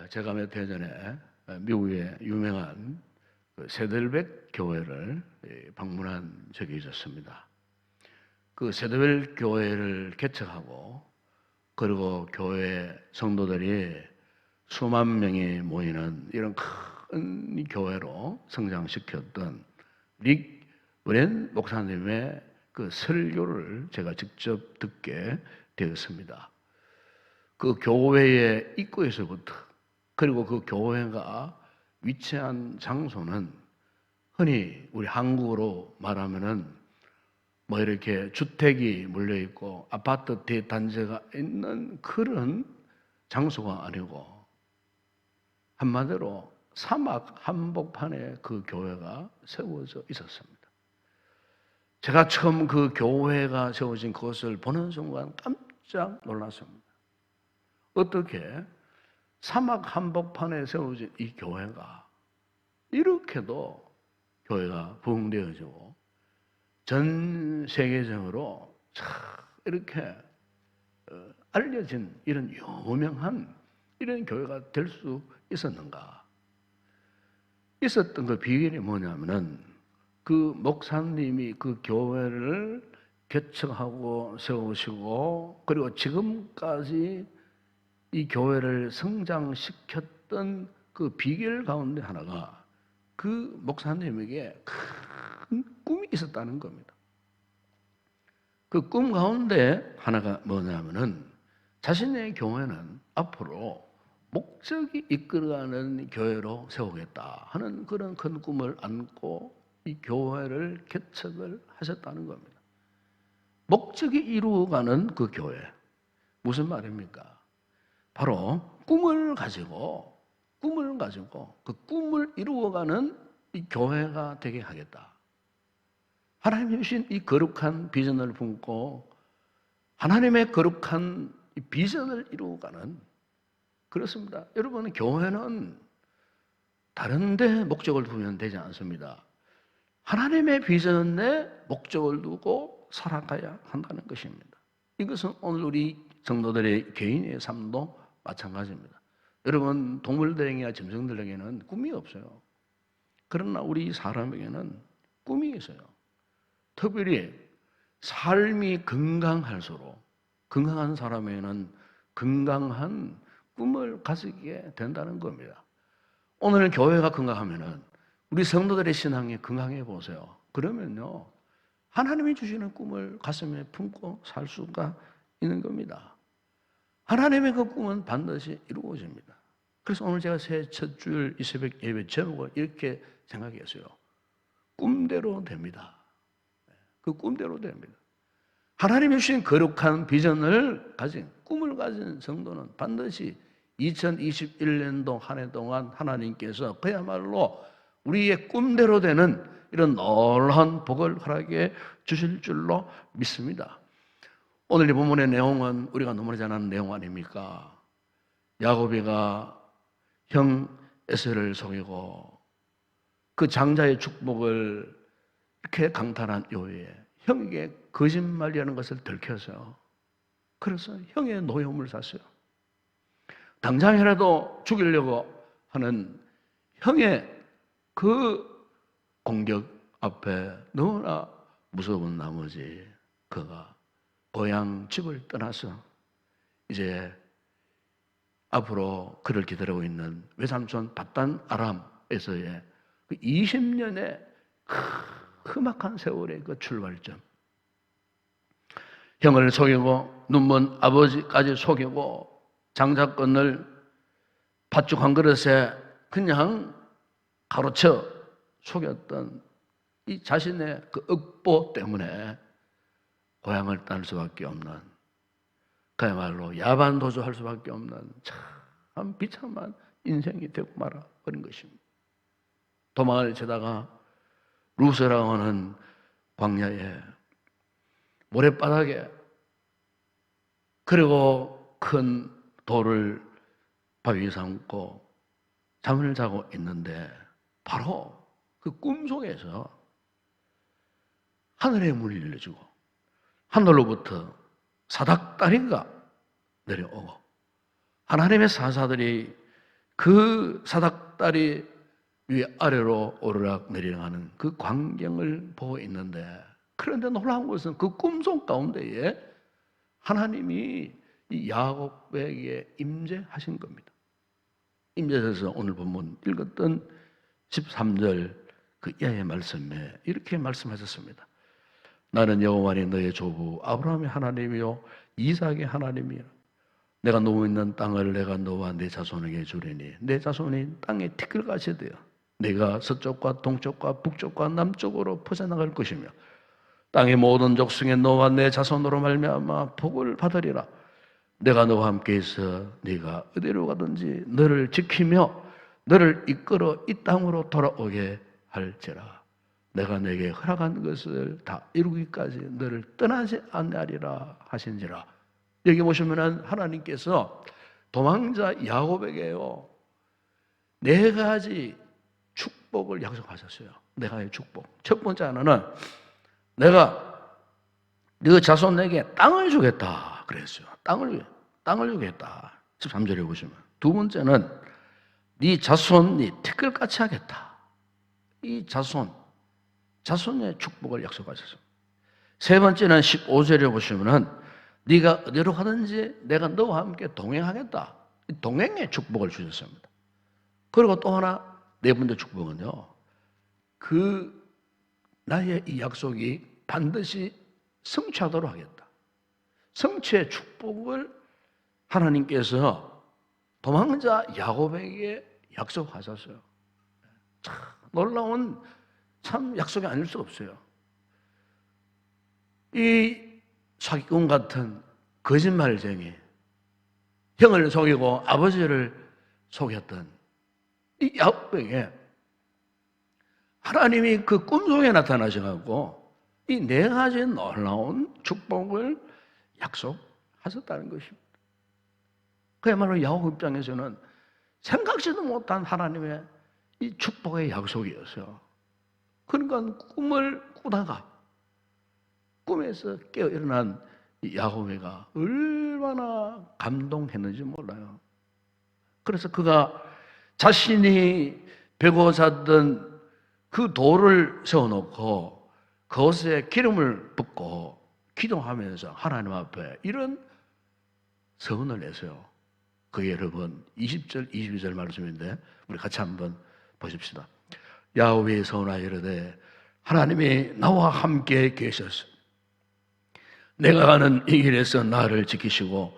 제가 몇 해 전에 미국의 유명한 세델백 교회를 방문한 적이 있었습니다. 그 세델백 교회를 개척하고 그리고 교회 성도들이 수만 명이 모이는 이런 큰 교회로 성장시켰던 릭 브랜 목사님의 그 설교를 제가 직접 듣게 되었습니다. 그 교회의 입구에서부터 그리고 그 교회가 위치한 장소는 흔히 우리 한국어로 말하면은 뭐 이렇게 주택이 물려 있고 아파트 대단지가 있는 그런 장소가 아니고 한마디로 사막 한복판에 그 교회가 세워져 있었습니다. 제가 처음 그 교회가 세워진 그것을 보는 순간 깜짝 놀랐습니다. 어떻게 사막 한복판에 세워진 이 교회가 이렇게도 교회가 부흥되어지고 전 세계적으로 이렇게 알려진 이런 유명한 이런 교회가 될 수 있었는가? 있었던 그 비결이 뭐냐면은 그 목사님이 그 교회를 개척하고 세우시고 그리고 지금까지 이 교회를 성장시켰던 그 비결 가운데 하나가 그 목사님에게 큰 꿈이 있었다는 겁니다. 그 꿈 가운데 하나가 뭐냐면은 자신의 교회는 앞으로 목적이 이끌어가는 교회로 세우겠다 하는 그런 큰 꿈을 안고 이 교회를 개척을 하셨다는 겁니다. 목적이 이루어가는 그 교회. 무슨 말입니까? 바로 꿈을 가지고 그 꿈을 이루어가는 이 교회가 되게 하겠다. 하나님이 주신 이 거룩한 비전을 품고 하나님의 거룩한 이 비전을 이루어가는 그렇습니다. 여러분, 교회는 다른 데 목적을 두면 되지 않습니다. 하나님의 비전에 목적을 두고 살아가야 한다는 것입니다. 이것은 오늘 우리 성도들의 개인의 삶도 마찬가지입니다. 여러분, 동물들에게나 짐승들에게는 꿈이 없어요. 그러나 우리 사람에게는 꿈이 있어요. 특별히 삶이 건강할수록 건강한 사람에게는 건강한 꿈을 가지게 된다는 겁니다. 오늘 교회가 건강하면은 우리 성도들의 신앙이 건강해 보세요. 그러면요, 하나님이 주시는 꿈을 가슴에 품고 살 수가 있는 겁니다. 하나님의 그 꿈은 반드시 이루어집니다. 그래서 오늘 제가 새 첫 주일 이 새벽 예배 제목을 이렇게 생각했어요. 꿈대로 됩니다. 그 꿈대로 됩니다. 하나님이 주신 거룩한 비전을 가진, 꿈을 가진 성도는 반드시 2021년도 한 해 동안 하나님께서 그야말로 우리의 꿈대로 되는 이런 놀라운 복을 허락해 주실 줄로 믿습니다. 오늘 이 본문의 내용은 우리가 너무나 잘 아는 내용 아닙니까? 야곱이가 형 에서를 속이고 그 장자의 축복을 이렇게 강탈한 이후에 형에게 거짓말이라는 것을 들켜서 그래서 형의 노여움을 샀어요. 당장이라도 죽이려고 하는 형의 그 공격 앞에 너무나 무서운 나머지 그가 고향 집을 떠나서 이제 앞으로 그를 기다리고 있는 외삼촌 밧단 아람에서의 그 20년의 험악한 세월의 그 출발점. 형을 속이고 눈먼 아버지까지 속이고 장자권을 팥죽 한 그릇에 그냥 가로쳐 속였던 이 자신의 그 억보 때문에 고향을 떠날 수밖에 없는 그야말로 야반도주할 수밖에 없는 참 비참한 인생이 되고 말아버린 것입니다. 도망을 치다가 루스라고 하는 광야에 모래바닥에 그리고 큰 돌을 바위 삼고 잠을 자고 있는데 바로 그 꿈속에서 하늘의 문이 열려지고 하늘로부터 사닥다리가 내려오고 하나님의 사사들이 그 사닥다리 위 아래로 오르락 내리락 하는 그 광경을 보고 있는데, 그런데 놀라운 것은 그 꿈속 가운데에 하나님이 이 야곱에게 임재하신 겁니다. 임재해서 오늘 본문 읽었던 13절 그 이하의 말씀에 이렇게 말씀하셨습니다. 나는 여호와니 너의 조부 아브라함의 하나님이요 이삭의 하나님이요 내가 누워 있는 땅을 내가 너와 내 자손에게 주리니 내 자손이 땅에 티끌같이 되어 내가 서쪽과 동쪽과 북쪽과 남쪽으로 퍼져나갈 것이며 땅의 모든 족속에 너와 내 자손으로 말미암아 복을 받으리라. 내가 너와 함께 있어 네가 어디로 가든지 너를 지키며 너를 이끌어 이 땅으로 돌아오게 할지라. 내가 내게 허락한 것을 다 이루기까지 너를 떠나지 않으리라 하신지라. 여기 보시면 하나님께서 도망자 야곱에게요 4가지 축복을 약속하셨어요. 4가지 축복. 첫 번째 하나는 내가 네 자손에게 땅을 주겠다 그랬어요. 땅을 주겠다. 13절에 보시면. 두 번째는 네 자손이 티끌같이 하겠다. 이 자손의 축복을 약속하셨어요. 세 번째는 15절에 보시면은 네가 어디로 가든지 내가 너와 함께 동행하겠다. 동행의 축복을 주셨습니다. 그리고 또 하나 네 번째 축복은요. 그 나의 이 약속이 반드시 성취하도록 하겠다. 성취의 축복을 하나님께서 도망자 야곱에게 약속하셨어요. 참 놀라운 참 약속이 아닐 수 없어요. 이 사기꾼 같은 거짓말쟁이, 형을 속이고 아버지를 속였던 이 야곱에게 하나님이 그 꿈속에 나타나셔가지고 이 4가지 놀라운 축복을 약속하셨다는 것입니다. 그야말로 야곱 입장에서는 생각지도 못한 하나님의 이 축복의 약속이었어요. 그러니까 꿈을 꾸다가 꿈에서 깨어 일어난 야곱이가 얼마나 감동했는지 몰라요. 그래서 그가 자신이 베고 잤던 그 돌을 세워놓고 그것에 기름을 붓고 기도하면서 하나님 앞에 이런 서원을 했어요. 그게 여러분 20절, 22절 말씀인데 우리 같이 한번 보십시다. 야훼의 서원하여 이르되 하나님이 나와 함께 계셔서 내가 가는 이 길에서 나를 지키시고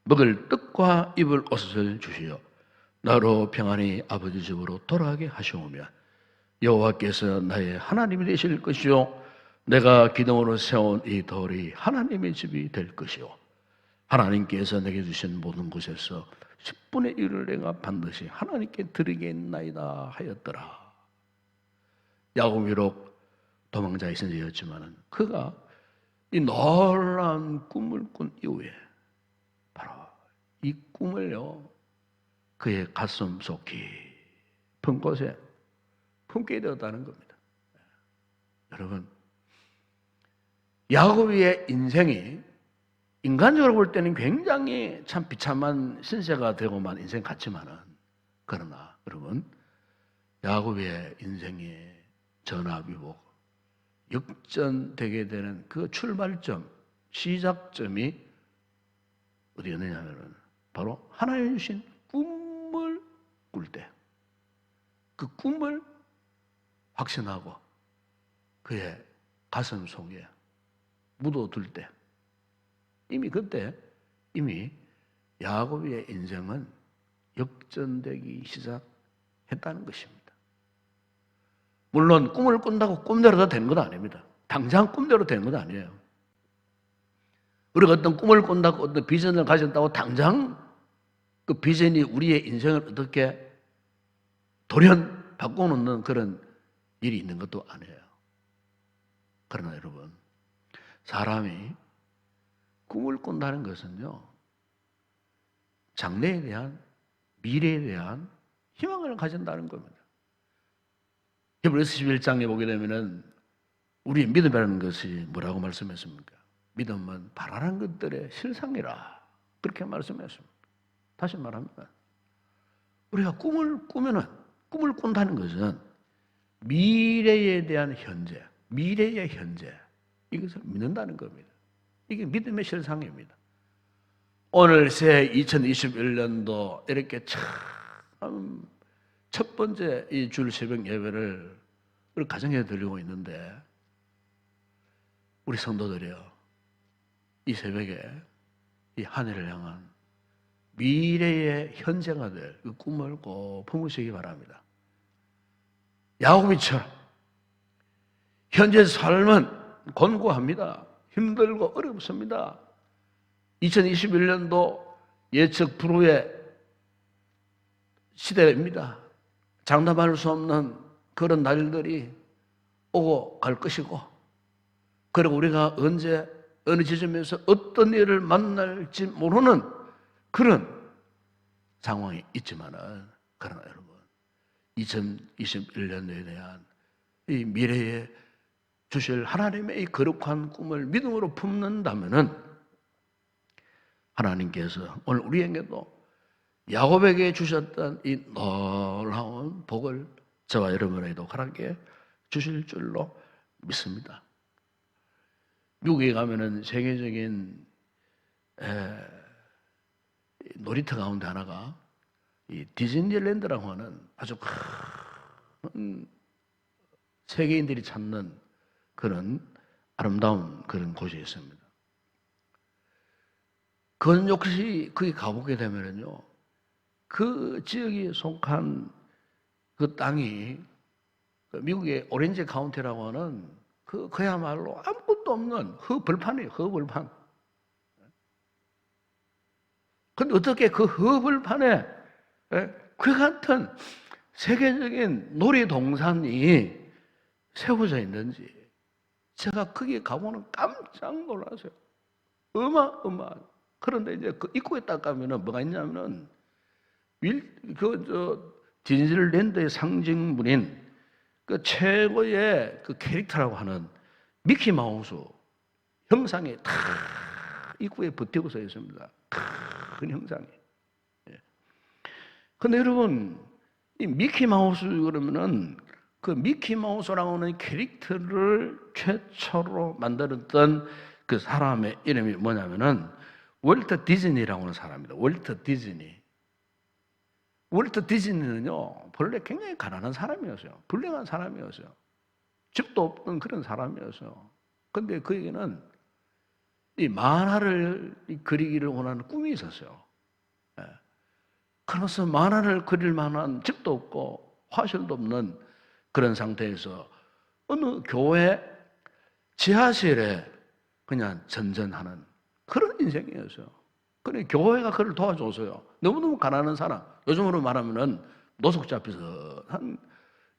먹을 떡과 입을 옷을 주시어 나로 평안히 아버지 집으로 돌아가게 하시오며 여호와께서 나의 하나님이 되실 것이요 내가 기둥으로 세운 이 돌이 하나님의 집이 될 것이요 하나님께서 내게 주신 모든 곳에서 10분의 1을 내가 반드시 하나님께 드리겠나이다 하였더라. 야곱 비록 도망자의 신세였지만 그가 이 놀라운 꿈을 꾼 이후에 바로 이 꿈을요 그의 가슴 속 깊은 곳에 품게 되었다는 겁니다. 여러분, 야곱의 인생이 인간적으로 볼 때는 굉장히 참 비참한 신세가 되고만 인생 같지만은 그러나 여러분 야곱의 인생이 전화위복 역전되게 되는 그 출발점, 시작점이 어디였느냐면은 바로 하나님 주신 꿈을 꿀 때, 그 꿈을 확신하고 그의 가슴 속에 묻어둘 때, 이미 그때 이미 야곱의 인생은 역전되기 시작했다는 것입니다. 물론 꿈을 꾼다고 꿈대로 다 되는 건 아닙니다. 당장 꿈대로 되는 건 아니에요. 우리가 어떤 꿈을 꾼다고 어떤 비전을 가졌다고 당장 그 비전이 우리의 인생을 어떻게 돌연 바꿔놓는 그런 일이 있는 것도 아니에요. 그러나 여러분, 사람이 꿈을 꾼다는 것은요, 장래에 대한, 미래에 대한 희망을 가진다는 겁니다. 히브리서 11장에 보게 되면은 우리의 믿음이라는 것이 뭐라고 말씀했습니까? 믿음은 바라는 것들의 실상이라 그렇게 말씀했습니다. 다시 말합니다. 우리가 꿈을 꾼다는 것은 미래에 대한 현재, 미래의 현재, 이것을 믿는다는 겁니다. 이게 믿음의 실상입니다. 오늘 새 2021년도 이렇게 참 첫 번째 이 주일 새벽 예배를 우리 가정에 드리고 있는데, 우리 성도들이요, 이 새벽에 이 한 해를 향한 미래의 현재가 될 그 꿈을 꼭 품으시기 바랍니다. 야곱이처럼 현재 삶은 곤고합니다. 힘들고 어렵습니다. 2021년도 예측 불후의 시대입니다. 장담할 수 없는 그런 날들이 오고 갈 것이고, 그리고 우리가 언제 어느 지점에서 어떤 일을 만날지 모르는 그런 상황이 있지만은, 그러나 여러분, 2021년도에 대한 이 미래에 주실 하나님의 이 거룩한 꿈을 믿음으로 품는다면은, 하나님께서 오늘 우리에게도 야곱에게 주셨던 이 놀라운 복을 저와 여러분에게도 허락해 주실 줄로 믿습니다. 미국에 가면은 세계적인 놀이터 가운데 하나가 이 디즈니랜드라고 하는 아주 큰 세계인들이 찾는 그런 아름다운 그런 곳이 있습니다. 그건 역시 거기 가보게 되면은요, 그 지역에 속한 그 땅이 미국의 오렌지 카운티라고 하는 그야말로 아무것도 없는 흙벌판이에요. 흙벌판. 근데 어떻게 그 흙벌판에 그 같은 세계적인 놀이동산이 세워져 있는지, 제가 거기에 가보면 깜짝 놀랐어요. 어마어마한. 그런데 이제 그 입구에 딱 가면은 뭐가 있냐면은 디즈니랜드의 상징물인 그 최고의 그 캐릭터라고 하는 미키 마우스 형상이 다 입구에 붙이고 서 있습니다. 큰 형상이. 근데 여러분, 이 미키 마우스 그러면은 그 미키 마우스라고 하는 캐릭터를 최초로 만들었던 그 사람의 이름이 뭐냐면은 월트 디즈니라고 하는 사람입니다. 월트 디즈니. 월트 디즈니는요, 본래 굉장히 가난한 사람이었어요. 불량한 사람이었어요. 집도 없던 그런 사람이었어요. 근데 그에게는 이 만화를 그리기를 원하는 꿈이 있었어요. 그래서 만화를 그릴 만한 집도 없고 화실도 없는 그런 상태에서 어느 교회 지하실에 그냥 전전하는 그런 인생이었어요. 그래 교회가 그를 도와줘서요. 너무너무 가난한 사람, 요즘으로 말하면은 노숙자 비슷한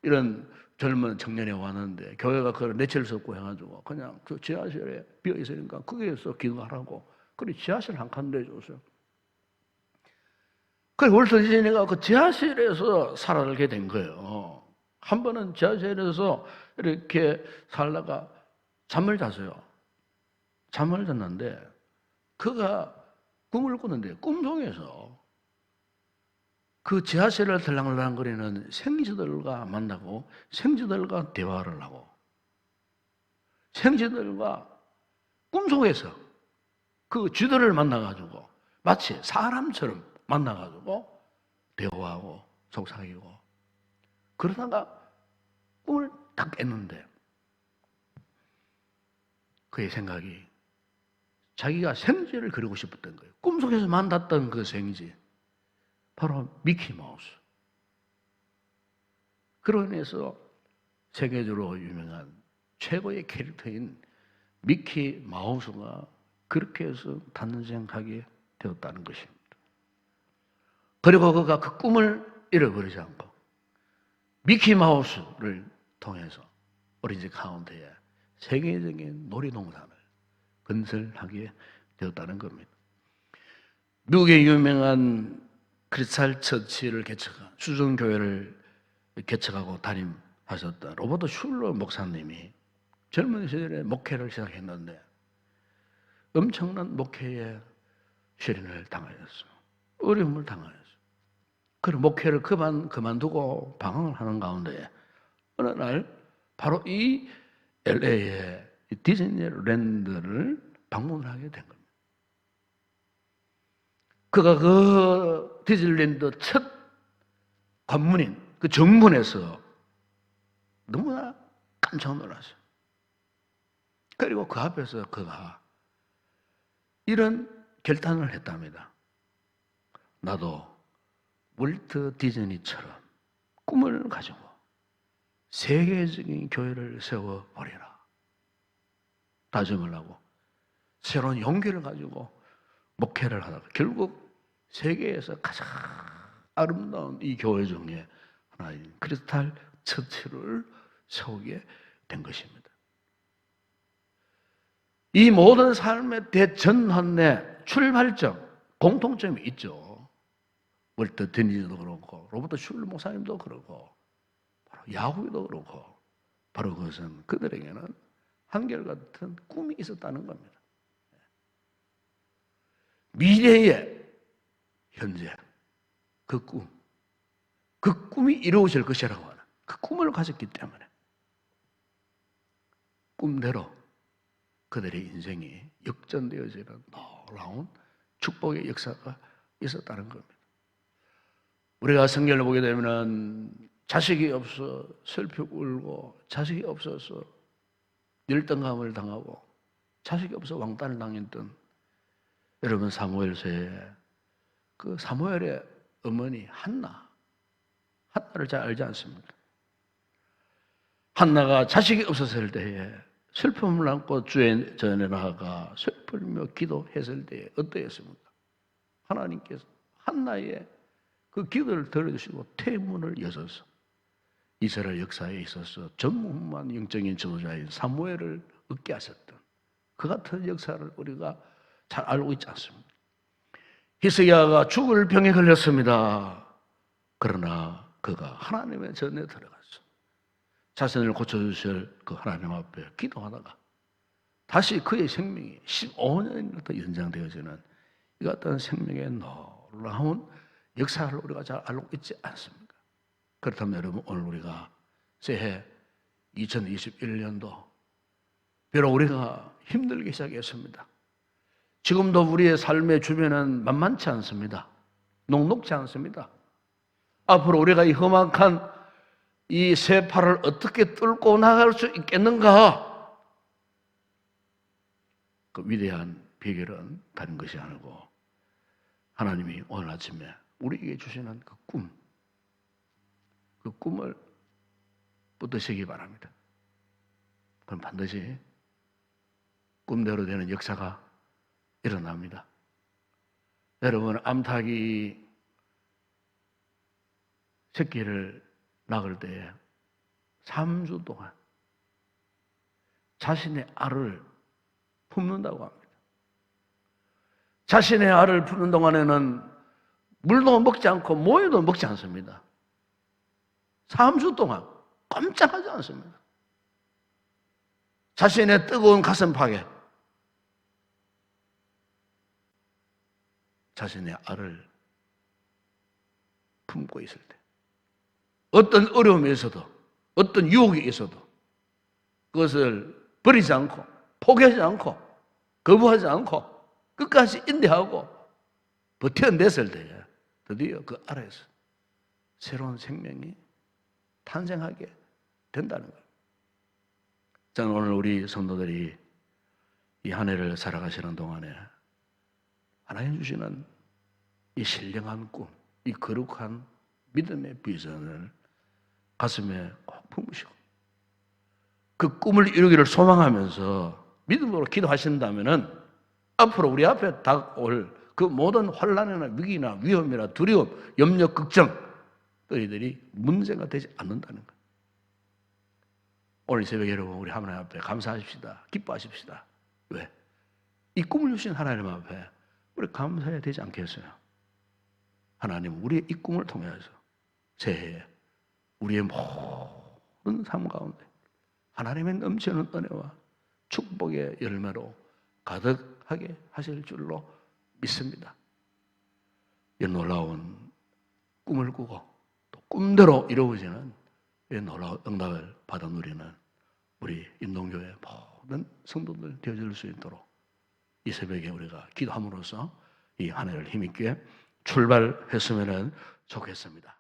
이런 젊은 청년이 왔는데, 교회가 그걸 내칠 수 없고 해가지고 그냥 그 지하실에 비어 있으니까 거기에서 기도하라고 그래 지하실 한 칸 내줬어요. 그래 월트 디즈니가 그 지하실에서 살게 된 거예요. 한 번은 지하실에서 이렇게 살다가 잠을 잤어요. 잠을 잤는데 그가 꿈을 꾸는데 꿈속에서 그 지하실을 들락날락거리는 생쥐들과 만나고 생쥐들과 대화를 하고, 생쥐들과 꿈속에서 그 쥐들을 만나가지고 마치 사람처럼 만나가지고 대화하고 속삭이고, 그러다가 꿈을 딱 깼는데 그의 생각이 자기가 생쥐를 그리고 싶었던 거예요. 꿈속에서 만났던 그 생쥐, 바로 미키 마우스. 그로 인해서 세계적으로 유명한 최고의 캐릭터인 미키 마우스가 그렇게 해서 탄생하게 되었다는 것입니다. 그리고 그가 그 꿈을 잃어버리지 않고 미키 마우스를 통해서 오렌지 카운티에 세계적인 놀이동산을 건설하게 되었다는 겁니다. 미국의 유명한 크리스탈 처치를 개척한, 수정교회를 개척하고 담임하셨던 로버트 슐러 목사님이 젊은 시절에 목회를 시작했는데 엄청난 목회에 시련을 당하였어요. 어려움을 당하였어요. 그런 목회를 그만두고 방황을 하는 가운데 어느 날 바로 이 LA의 디즈니랜드를 방문하게 된 겁니다. 그가 그 디즈니랜드 첫 관문인 그 정문에서 너무나 깜짝 놀랐어요. 그리고 그 앞에서 그가 이런 결단을 했답니다. 나도 월트 디즈니처럼 꿈을 가지고 세계적인 교회를 세워버리라. 다짐을 하고 새로운 용기를 가지고 목회를 하다가 결국 세계에서 가장 아름다운 이 교회 중에 하나인 크리스탈 처치를 세우게 된 것입니다. 이 모든 삶의 대전환의 출발점, 공통점이 있죠. 월트 디즈니도 그렇고 로버트 슐러 목사님도 그렇고 바로 야후도 그렇고 바로 그것은 그들에게는 한결같은 꿈이 있었다는 겁니다. 미래의 현재 그 꿈이 이루어질 것이라고 하는 그 꿈을 가졌기 때문에 꿈대로 그들의 인생이 역전되어지는 놀라운 축복의 역사가 있었다는 겁니다. 우리가 성경을 보게 되면 자식이 없어 슬피 울고 자식이 없어서 열등감을 당하고 자식이 없어 왕따를 당했던 여러분 사무엘서에 그 사무엘의 어머니 한나를 잘 알지 않습니까? 한나가 자식이 없었을 때에 슬픔을 안고 주의 전에 나아가 슬프며 기도했을 때에 어떠했습니까? 하나님께서 한나의 그 기도를 들어주시고 태문을 여셔서 이스라엘 역사에 있어서 전무후무한 영적인 지도자인 사무엘을 얻게 하셨던 그 같은 역사를 우리가 잘 알고 있지 않습니까? 히스기야가 죽을 병에 걸렸습니다. 그러나 그가 하나님의 전에 들어가서 자신을 고쳐주실 그 하나님 앞에 기도하다가 다시 그의 생명이 15년이나 더 연장되어지는 이 같은 생명의 놀라운 역사를 우리가 잘 알고 있지 않습니까? 그렇다면 여러분 오늘 우리가 새해 2021년도 비록 우리가 힘들기 시작했습니다. 지금도 우리의 삶의 주변은 만만치 않습니다. 녹록지 않습니다. 앞으로 우리가 이 험악한 이 세파를 어떻게 뚫고 나갈 수 있겠는가? 그 위대한 비결은 다른 것이 아니고 하나님이 오늘 아침에 우리에게 주시는 그 꿈을 붙드시기 바랍니다. 그럼 반드시 꿈대로 되는 역사가 일어납니다. 여러분 암탉이 새끼를 낳을 때 3주 동안 자신의 알을 품는다고 합니다. 자신의 알을 품는 동안에는 물도 먹지 않고 모유도 먹지 않습니다. 3주 동안 꼼짝하지 않습니다. 자신의 뜨거운 가슴팍에 자신의 알을 품고 있을 때 어떤 어려움이 있어도 어떤 유혹이 있어도 그것을 버리지 않고 포기하지 않고 거부하지 않고 끝까지 인내하고 버텨냈을 때에 드디어 그 알에서 새로운 생명이 탄생하게 된다는 거예요. 저는 오늘 우리 성도들이 이 한 해를 살아가시는 동안에 하나님 주시는 이 신령한 꿈, 이 거룩한 믿음의 비전을 가슴에 꼭 품으시고 그 꿈을 이루기를 소망하면서 믿음으로 기도하신다면은 앞으로 우리 앞에 다가올 그 모든 환난이나 위기나 위험이나 두려움, 염려, 걱정 너희들이 문제가 되지 않는다는 거예요. 오늘 새벽에 여러분 우리 하나님 앞에 감사하십시다. 기뻐하십시다. 왜? 이 꿈을 주신 하나님 앞에 우리 감사해야 되지 않겠어요? 하나님 우리의 이 꿈을 통해서 새해에 우리의 모든 삶 가운데 하나님의 넘치는 은혜와 축복의 열매로 가득하게 하실 줄로 믿습니다. 이 놀라운 꿈을 꾸고 또 꿈대로 이루어지는 이 놀라운 응답을 받아 누리는 우리 임동교회 모든 성도들 되어줄 수 있도록 이 새벽에 우리가 기도함으로써 이 한 해를 힘있게 출발했으면 좋겠습니다.